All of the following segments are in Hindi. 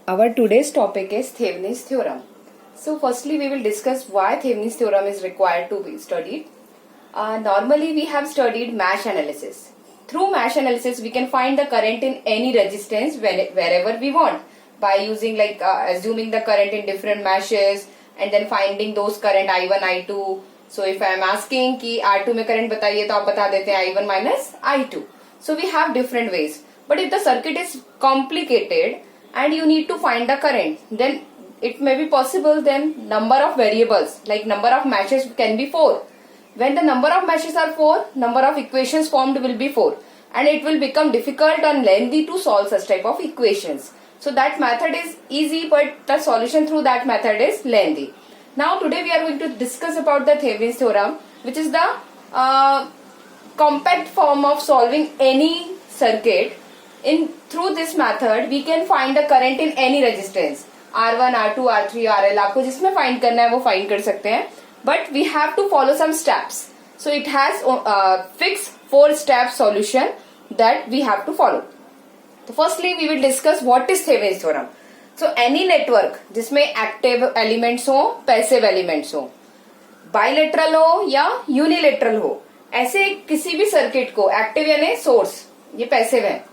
Our today's topic is Thevenin's theorem. So firstly we will discuss why Thevenin's theorem is required to be studied. Normally we have studied mesh analysis. Through mesh analysis we can find the current in any resistance wherever we want by using assuming the current in different meshes and then finding those current I1, I2. So if I am asking कि R2 में current बताइए तो आप बता देते हैं I1 minus I2. So we have different ways. But if the circuit is complicated and you need to find the current, then it may be possible then number of variables like number of meshes can be 4. When the number of meshes are 4, number of equations formed will be 4 and it will become difficult and lengthy to solve such type of equations. So that method is easy but the solution through that method is lengthy. Now today we are going to discuss about the Thevenin's theorem, which is the compact form of solving any circuit. Through this method we can find the current in any resistance R1, R2, R3, RL. आपको जिसमें find करना है वो find कर सकते हैं, but we have to follow some steps. So it has fixed 4 step solution that we have to follow. So firstly we will discuss what is Thevenin's theorem. So any network जिसमें active elements हो, passive elements हो, bilateral हो या unilateral हो, ऐसे किसी भी सर्किट को एक्टिव यानी सोर्स, ये पैसिव है,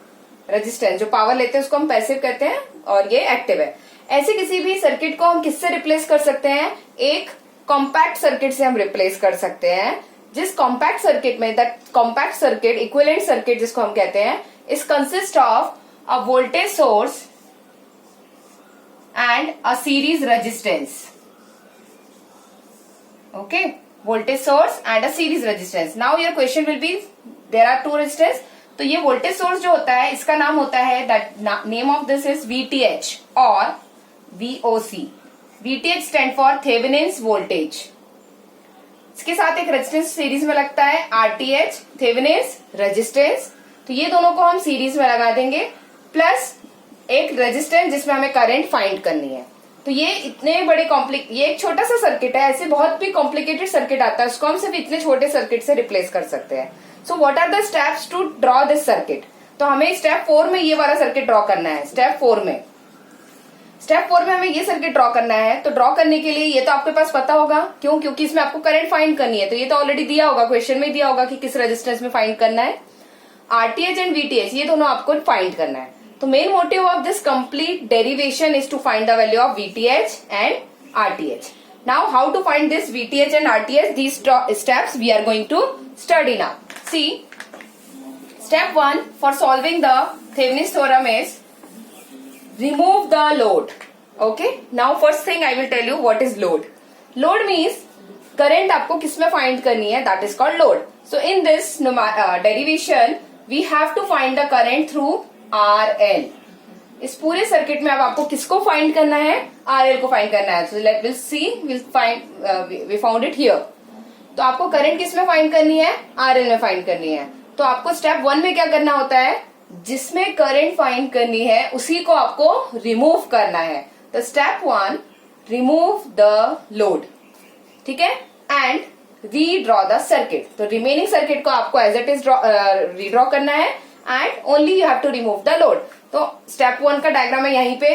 रेजिस्टेंस जो पावर लेते हैं उसको हम पैसिव कहते हैं और ये एक्टिव है. ऐसे किसी भी सर्किट को हम किससे रिप्लेस कर सकते हैं? एक कॉम्पैक्ट सर्किट से हम रिप्लेस कर सकते हैं. जिस कॉम्पैक्ट सर्किट में that compact circuit equivalent circuit जिसको हम कहते हैं is consist of a voltage source and a series resistance. Okay, voltage source and a series resistance. Now your question will be there are 2 resistors. तो ये voltage source जो होता है इसका नाम होता है that name of this is VTH और VOC. VTH stand for Thevenin's voltage. इसके साथ एक रेजिस्टेंस सीरीज में लगता है RTH Thevenin's resistance. तो ये दोनों को हम सीरीज में लगा देंगे प्लस एक रेजिस्टेंस जिसमें हमें करंट फाइंड करनी है. तो ये इतने बड़े ये एक छोटा सा सर्किट है. ऐसे बहुत भी कॉम्प्लिकेटेड सर्किट आता है उसको हम सिर्फ इतने छोटे सर्किट से रिप्लेस कर सकते हैं. So what are the steps to draw this circuit? तो हमें स्टेप 4 में ये वाला सर्किट ड्रॉ करना है. स्टेप 4 में हमें ये सर्किट ड्रॉ करना है. तो ड्रॉ करने के लिए ये तो आपके पास पता होगा. क्यों? क्योंकि इसमें आपको करंट फाइंड करनी है. तो ये तो ऑलरेडी दिया होगा, क्वेश्चन में दिया होगा कि किस रेजिस्टेंस में फाइंड करना है. आरटीएच एंड वीटीएच ये दोनों आपको फाइंड करना है. तो main motive of this complete derivation is to find the value of VTH and RTH. Now how to find this VTH and RTH? These steps we are going to study now. See, step 1 for solving the Thevenin's theorem is remove the load. Okay, now first thing I will tell you what is load. Load means current आपको किसमें find करनी है, that is called load. So in this derivation we have to find the current through RL. इस पूरे सर्किट में अब आपको किसको फाइंड करना है? RL को फाइंड करना है. So let we'll see, we found it here. तो आपको करंट किसमें फाइंड करनी है? RL में फाइंड करनी है. तो आपको स्टेप 1 में क्या करना होता है? जिसमें करंट फाइंड करनी है उसी को आपको रिमूव करना है. तो स्टेप 1 रिमूव द लोड. ठीक है, एंड रीड्रॉ द सर्किट. तो रिमेनिंग सर्किट को आपको एज इट इज रीड्रॉ करना है and only you have to remove the load. तो स्टेप 1 का डायग्राम मैं यहीं पे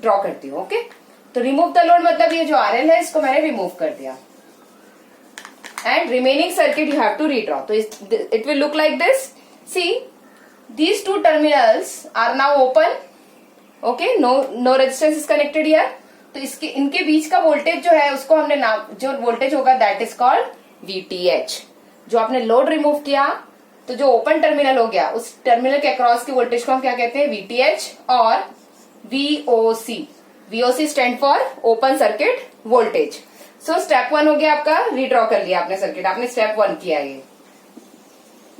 ड्रॉ करती हूँ. ओके, तो रिमूव द लोड मतलब ये जो RL है इसको मैंने रिमूव कर दिया and remaining circuit you have to redraw. तो it will look like this. See, these 2 terminals are now open. Okay, no resistance is connected here. तो इनके बीच का वोल्टेज जो है उसको हमने जो वोल्टेज होगा दैट इज कॉल्ड VTH. जो आपने लोड रिमूव किया तो जो ओपन टर्मिनल हो गया उस टर्मिनल के अक्रॉस के वोल्टेज को हम क्या कहते हैं? VTH और VOC. VOC stand for open circuit voltage. So step 1 हो गया आपका, रीड्रॉ कर लिया आपने सर्किट, आपने स्टेप 1 किया ये.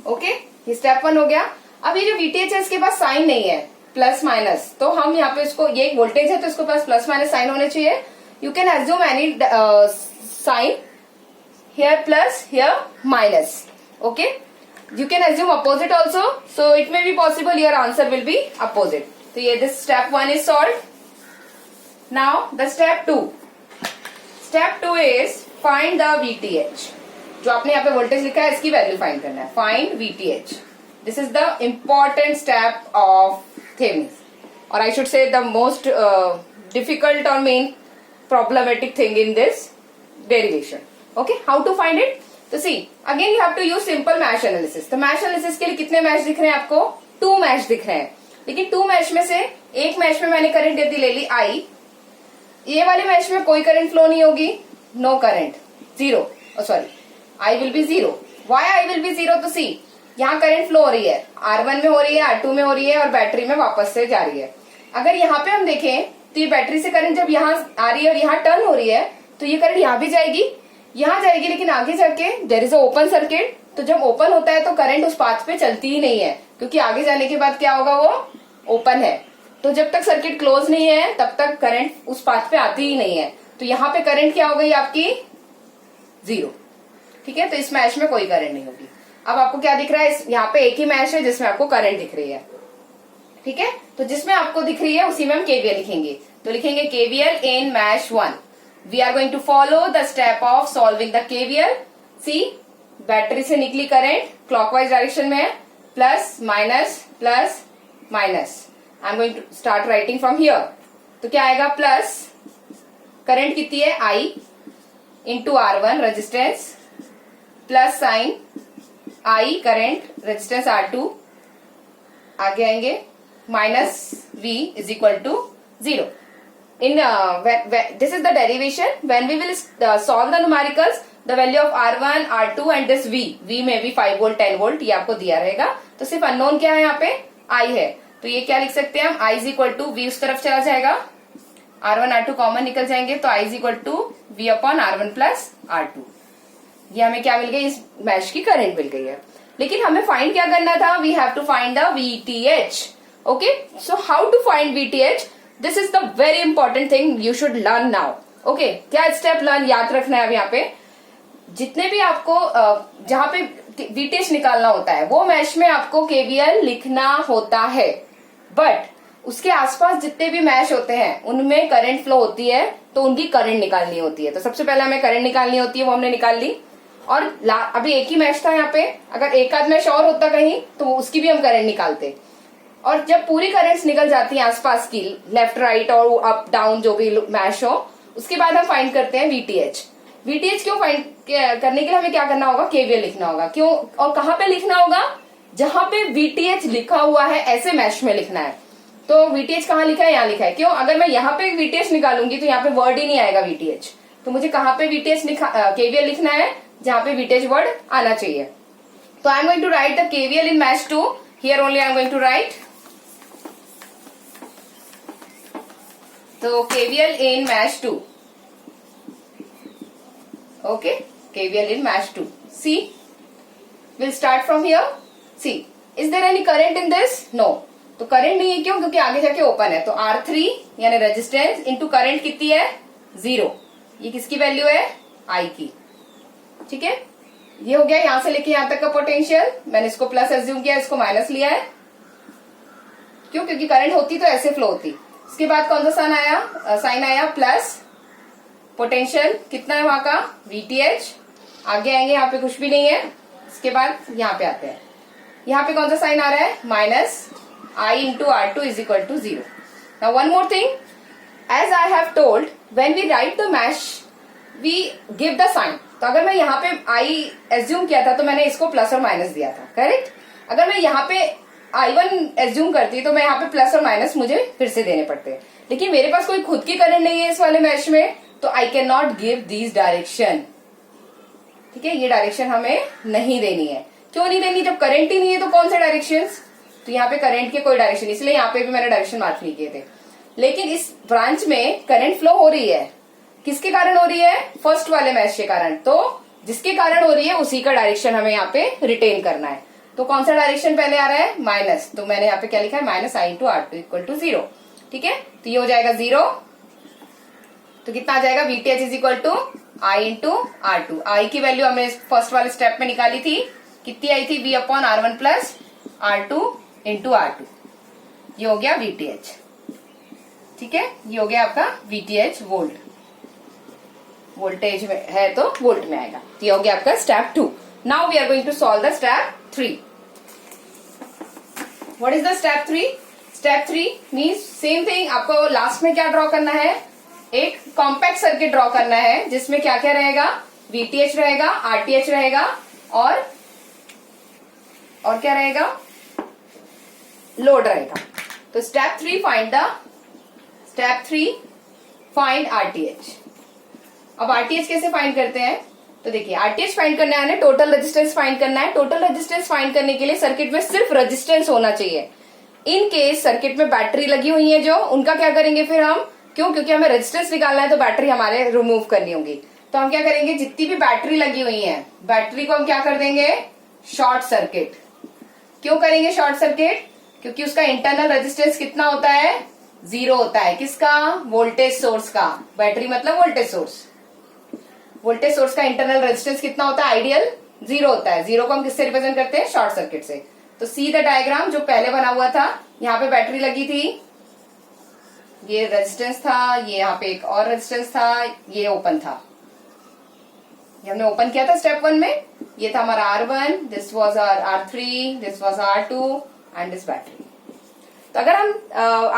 ओके, ये स्टेप 1 हो गया. अब ये जो VTH है इसके पास साइन नहीं है, प्लस माइनस. तो हम यहाँ पे इसको, ये एक वोल्टेज है तो इसको पास प्लस माइनस साइन होने चाहिए. You can assume any sign, here plus here minus. Okay, you can assume opposite also, so it may be possible your answer will be opposite. So yeah, this step 1 is solved. Now the step 2. Step 2 is find the VTH. जो आपने यहाँ पे वोल्टेज लिखा है इसकी वैल्यू फाइंड करना है. Find VTH. This is the important step of Thevenin's. or I should say the most difficult or main problematic thing in this derivation. Okay, how to find it? तो see, again you have to use simple mesh analysis. तो mesh analysis के लिए कितने मैश दिख रहे हैं आपको? 2 मैश दिख रहे हैं, लेकिन 2 मैश में से एक मैश में मैंने करंट यदि ले ली I, ये वाले मैश में कोई करंट फ्लो नहीं होगी, no current, zero, sorry I will be 0. Why I will be 0? तो सी, यहाँ करंट फ्लो हो रही है, R1 में हो रही है, R2 में हो रही है और बैटरी में वापस से जा रही है. अगर यहाँ पे हम देखें तो ये बैटरी से करंट जब यहाँ आ रही है और यहाँ टर्न हो रही है तो ये करंट यहाँ भी जाएगी, यहाँ जाएगी, लेकिन आगे जाके there is a open circuit. तो जब ओपन होता है तो करंट उस पाथ पे चलती ही नहीं है, क्योंकि आगे जाने के बाद क्या होगा, वो ओपन है. तो जब तक सर्किट क्लोज नहीं है तब तक करंट उस पाथ पे आती ही नहीं है. तो यहाँ पे करंट क्या हो गई आपकी, 0. ठीक है, तो इस मैश में कोई करंट नहीं होगी. अब आपको क्या दिख रहा है, यहाँ पे एक ही मैश है जिसमें आपको करंट दिख रही है. ठीक है, तो जिसमें आपको दिख रही है उसी में हम केवीएल लिखेंगे. तो लिखेंगे KVL in mesh 1. We are going to follow the step of solving the KVL. See, battery से निकली करंट क्लॉकवाइज डायरेक्शन में है, plus minus plus minus. I am going to start writing from here. तो क्या आएगा, प्लस करंट कितनी है, I into R1 resistance, plus sign I current resistance R2, आगे आएंगे minus V is equal to 0. In this is the derivation. When we will solve the numericals, the value of R1, R2 and this V में भी 5 वोल्ट 10 वोल्ट ये आपको दिया रहेगा. तो सिर्फ अननोन क्या है, यहाँ पे I है. तो ये क्या लिख सकते हैं हम, I is equal to V उस तरफ चला जाएगा, R1 R2 कॉमन निकल जाएंगे, तो I is equal to V upon R1 plus R2. ये हमें क्या मिल गई, इस मैश की करंट मिल गई है. लेकिन हमें फाइंड क्या करना था, we have to find the VTH. Okay, so how to find VTH? This is the very important thing you should learn now. Okay, क्या स्टेप लर्न याद रखना है अब यहाँ पे. जितने भी आपको जहां पे VTH निकालना होता है वो मैश में आपको KVL लिखना होता है, बट उसके आसपास जितने भी मैश होते हैं उनमें करंट फ्लो होती है, तो उनकी करंट निकालनी होती है. तो सबसे पहले हमें करंट निकालनी होती है, वो हमने निकाल ली. और अभी एक ही मैश था यहाँ पे, अगर एक आध मैश और होता कहीं तो उसकी भी हम करंट निकालते. और जब पूरी करंट्स निकल जाती हैं आसपास की, लेफ्ट राइट और अप डाउन जो भी मैश हो, उसके बाद हम फाइंड करते हैं VTH. VTH क्यों फाइंड करने के लिए हमें क्या करना होगा, KVL लिखना होगा. क्यों और कहाँ पे लिखना होगा, जहां पे VTH लिखा हुआ है ऐसे मैश में लिखना है. तो VTH कहाँ लिखा है, यहाँ लिखा है. क्यों, अगर मैं यहाँ पे VTH निकालूंगी तो यहाँ पे वर्ड ही नहीं आएगा VTH. तो मुझे कहाँ पे KVL लिखना है, जहां पे VTH वर्ड आना चाहिए. तो I am going to write the KVL in mesh 2. Here only I am going to write. तो KVL in mesh 2. Okay, KVL in mesh 2. See, we'll start from here. See, is there any current in this? No. तो करंट नहीं है, क्यों, क्योंकि आगे जाके ओपन है. तो R3 यानी रेजिस्टेंस इंटू करंट कितनी है, 0. ये किसकी वैल्यू है, I की. ठीक है, ये हो गया यहां से लेके यहां तक का पोटेंशियल. मैंने इसको प्लस एज्यूम किया, इसको माइनस लिया है. क्यों, क्योंकि करंट होती तो ऐसे फ्लो होती. इसके बाद कौन सा साइन आया, प्लस पोटेंशियल कितना है वहां का, VTH. आगे आएंगे, यहाँ पे कुछ भी नहीं है. इसके बाद यहाँ पे आते हैं, यहाँ पे कौन सा साइन आ रहा है, minus I into R2 is equal to 0. Now one more thing, as I have told, when we write the mesh we give the sign. तो अगर मैं यहाँ पे I एज्यूम किया था तो मैंने इसको प्लस और माइनस दिया था, करेक्ट. अगर मैं यहाँ पे I1 एज्यूम करती तो मैं यहाँ पे प्लस और माइनस मुझे फिर से देने पड़ते. लेकिन मेरे पास कोई खुद की करंट नहीं है इस वाले मैश में, तो I can not give these direction. ठीक है, ये डायरेक्शन हमें नहीं देनी है. क्यों नहीं देनी, जब करंट ही नहीं है तो कौन से डायरेक्शन. तो यहाँ पे करंट के कोई डायरेक्शन, इसलिए यहाँ पे भी मैंने डायरेक्शन मार्क नहीं किए थे. लेकिन इस ब्रांच में करंट फ्लो हो रही है, किसके कारण हो रही है, फर्स्ट वाले मैश के कारण. तो जिसके कारण हो रही है उसी का डायरेक्शन हमें यहाँ पे रिटेन करना है. तो कौन सा डायरेक्शन पहले आ रहा है, माइनस. तो मैंने यहाँ पे क्या लिखा है, minus I into R2 equal to 0. ठीक है, तो ये हो जाएगा 0. तो कितना आ जाएगा, VTH is equal to I into R2. I की वैल्यू हमने फर्स्ट वाले स्टेप में निकाली थी, कितनी आई थी, V upon R1 plus R2 into R2. ये हो गया VTH. ठीक है, ये हो गया आपका VTH वोल्ट. वोल्टेज में है तो वोल्ट में आएगा. तो ये हो गया आपका step 2. Now we are going to solve the step 3. What is the step 3? Step 3 means same thing, आपको लास्ट में क्या ड्रॉ करना है, एक कॉम्पैक्ट सर्किट ड्रॉ करना है जिसमें क्या क्या रहेगा, VTH रहेगा, RTH रहेगा और क्या रहेगा, लोड रहेगा। तो स्टेप 3 फाइंड RTH। अब RTH कैसे फाइंड करते हैं, तो देखिए RTH फाइंड करना है, टोटल रेजिस्टेंस फाइंड करना है। टोटल रेजिस्टेंस फाइंड करने के लिए सर्किट में सिर्फ रेजिस्टेंस होना चाहिए। इन केस सर्किट में बैटरी लगी हुई है जो, उनका क्या करेंगे फिर हम, क्योंकि हमें रेजिस्टेंस निकालना है तो बैटरी हमारे रिमूव करनी होगी। तो हम क्या करेंगे, जितनी भी बैटरी लगी हुई है, बैटरी को हम क्या कर देंगे, शॉर्ट सर्किट। क्यों करेंगे शॉर्ट सर्किट, क्योंकि उसका इंटरनल रेजिस्टेंस कितना होता है, 0 होता है। किसका, वोल्टेज सोर्स का। बैटरी मतलब वोल्टेज सोर्स। वोल्टेज सोर्स का इंटरनल रेजिस्टेंस कितना होता है, आइडियल 0 होता है। 0 को हम किससे रिप्रेजेंट करते हैं, शॉर्ट सर्किट से। तो सी द डायग्राम जो पहले बना हुआ था, यहाँ पे बैटरी लगी थी, ये रेजिस्टेंस था, ये यहाँ पे एक और रेजिस्टेंस था, ये ओपन था। ये हमने ओपन किया था स्टेप 1 में। ये था हमारा R1, this was our R3, this was R2 and this battery. तो अगर हम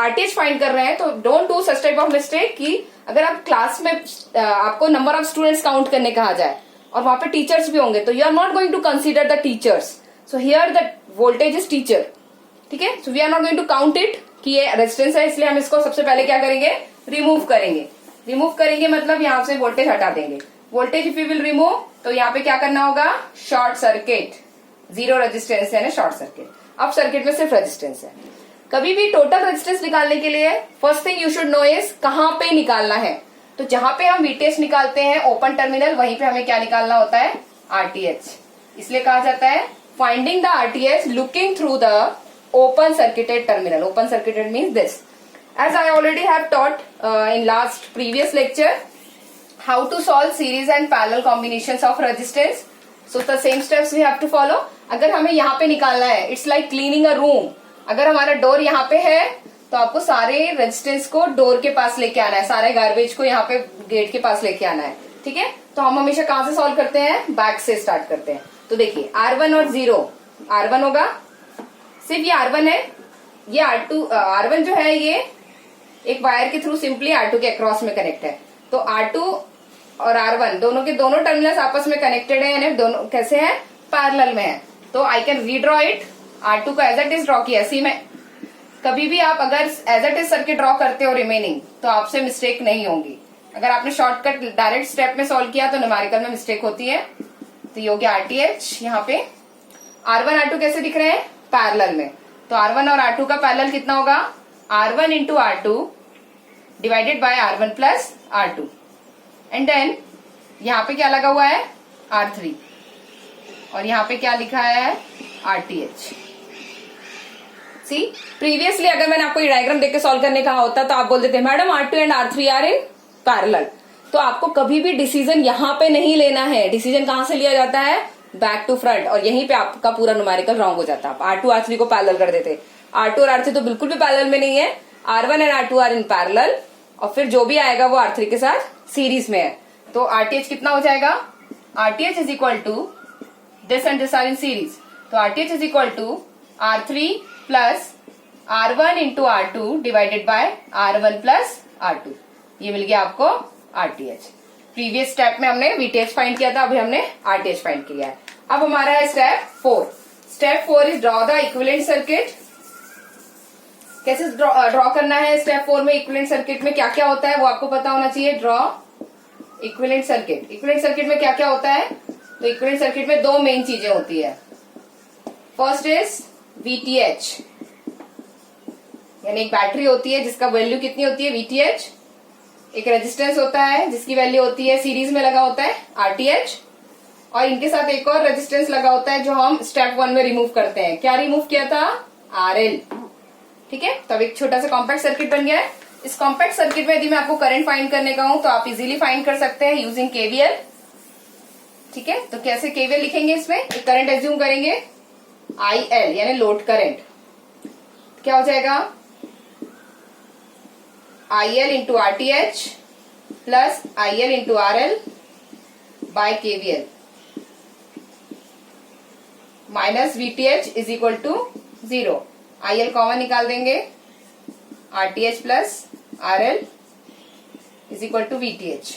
RTH फाइंड कर रहे हैं तो don't do such type of mistake कि अगर आप क्लास में आपको नंबर ऑफ स्टूडेंट्स काउंट करने कहा जाए और वहां पे टीचर्स भी होंगे, तो you are not going to consider the teachers. So here the voltage is teacher, ठीक है। So we are not going to count it कि ये रेजिस्टेंस है, इसलिए हम इसको सबसे पहले क्या करेंगे, रिमूव करेंगे। रिमूव करेंगे मतलब यहाँ से वोल्टेज हटा देंगे। Voltage if you will remove, तो यहाँ पे क्या करना होगा, शॉर्ट सर्किट। 0 रेजिस्टेंस है ना, शॉर्ट सर्किट। अब सर्किट में सिर्फ रेजिस्टेंस है। कभी भी टोटल रेजिस्टेंस निकालने के लिए first thing you should know is कहां पे निकालना है। तो जहां पे हम VTH निकालते हैं ओपन टर्मिनल, वहीं पे हमें क्या निकालना होता है, RTH। इसलिए कहा जाता है finding the RTH looking through the open circuited terminal. Open circuited means this. As I already have taught in last previous lecture how to solve series and parallel combinations of resistance. So the same steps we have to follow. अगर हमें यहाँ पे निकालना है, it's like cleaning a room. अगर हमारा डोर यहाँ पे है तो आपको सारे रेजिस्टेंस को डोर के पास लेके आना है, सारे गार्बेज को यहाँ पे गेट के पास लेके आना है, ठीक है। तो हम हमेशा कहाँ से सॉल्व करते हैं, बैक से स्टार्ट करते हैं। तो देखिए R1 और 0, R1 होगा, सिर्फ ये R1 है, ये R1 जो है ये एक वायर के थ्रू सिंपली R2 के अक्रॉस में कनेक्ट है। तो R2 और R1 दोनों के दोनों टर्मिनल्स आपस में कनेक्टेड है, यानी दोनों कैसे हैं, पैरेलल में है। तो I can redraw it. R2 को एज इट इज ड्रॉ किया। सी में कभी भी आप अगर as it is circuit draw करते हो रिमेनिंग, तो आपसे मिस्टेक नहीं होगी। अगर आपने शॉर्टकट डायरेक्ट स्टेप में सॉल्व किया तो न्यूमेरिकल में मिस्टेक होती है। तो ये हो गया RTH। यहाँ पे R1 R2 कैसे दिख रहे हैं, पैरेलल में। तो R1 और R2 का पैरेलल कितना होगा, R1 into R2 divided by R1 plus R2। And then यहाँ पे क्या लगा हुआ है, R3, और यहाँ पे क्या लिखा है, RTH। सी प्रीवियसली अगर मैंने आपको ये डायग्राम देख के सॉल्व करने कहा होता तो आप बोल देते madam R2 and R3 are in parallel. तो आपको कभी भी डिसीजन यहाँ पे नहीं लेना है। डिसीजन कहाँ से लिया जाता है, बैक टू फ्रंट, और यहीं पे आपका पूरा न्यूमेरिकल रॉन्ग हो जाता है। आप R2 R3 को पैरेलल कर देते। R2 और R3 तो बिल्कुल भी पैरेलल में नहीं है। R1 and R2 are in parallel, और फिर जो भी आएगा वो R3 के साथ सीरीज में है। तो RTH कितना हो जाएगा, RTH is equal to this and this are in series. तो RTH is equal to R3 plus R1 into R2 divided by R1 plus R2। ये मिल गया आपको RTH। प्रीवियस स्टेप में हमने VTH फाइंड किया था, अभी हमने RTH फाइंड किया है। अब हमारा है step 4। Step 4 is draw the equivalent circuit. कैसे ड्रॉ करना है स्टेप 4 में, इक्विवेलेंट सर्किट में क्या क्या होता है वो आपको पता होना चाहिए। Draw equivalent circuit. Equivalent circuit में क्या क्या होता है, तो इक्विवेलेंट सर्किट में दो मेन चीजें होती है। फर्स्ट इज VTH, यानी एक बैटरी होती है जिसका वैल्यू कितनी होती है, VTH। एक रेजिस्टेंस होता है जिसकी वैल्यू होती है, सीरीज में लगा होता है, RTH। और इनके साथ एक और रेजिस्टेंस लगा होता है जो हम स्टेप 1 में रिमूव करते हैं। क्या रिमूव किया था, RL, ठीक है। तो अब एक छोटा सा कॉम्पैक्ट सर्किट बन गया है। इस कॉम्पैक्ट सर्किट में यदि मैं आपको करंट फाइंड करने का हूं तो आप इजीली फाइंड कर सकते हैं यूजिंग KVL, ठीक है। तो कैसे KVL लिखेंगे, इसमें एक करंट एज्यूम करेंगे IL, यानी लोड करंट। क्या हो जाएगा, IL into RTH plus IL into RL by KVL minus VTH is equal to 0। IL common निकाल देंगे RTH plus RL is equal to VTH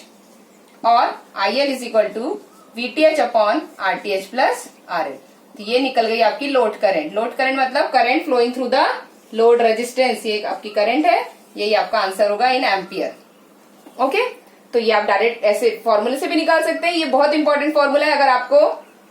और IL is equal to VTH upon RTH plus RL। तो ये निकल गई आपकी लोड करंट। लोड करंट मतलब current flowing through the load resistance, ये आपकी करंट है, यही आपका आंसर होगा इन एम्पियर। ओके, तो ये आप डायरेक्ट ऐसे फॉर्मूले से भी निकाल सकते हैं। ये बहुत इंपॉर्टेंट फॉर्मूला है। अगर आपको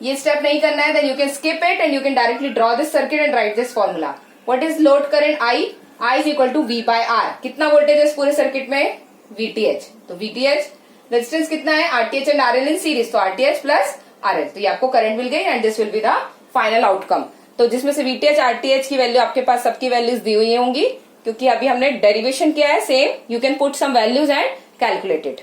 ये स्टेप नहीं करना है then you can skip it and you can directly draw this circuit and write this formula. What is load current I? I is equal to V by R। कितना वोल्टेज है इस पूरे सर्किट में? VTH। तो VTH रेजिस्टेंस कितना है? RTH and RL in series, तो RTH प्लस RL। तो ये आपको करंट मिल गई and this will be the final outcome. तो जिसमें से VTH RTH की वैल्यू आपके पास सबकी वैल्यूज दी हुई होंगी, क्योंकि अभी हमने डेरिवेशन किया है same. You can put some values and calculate it.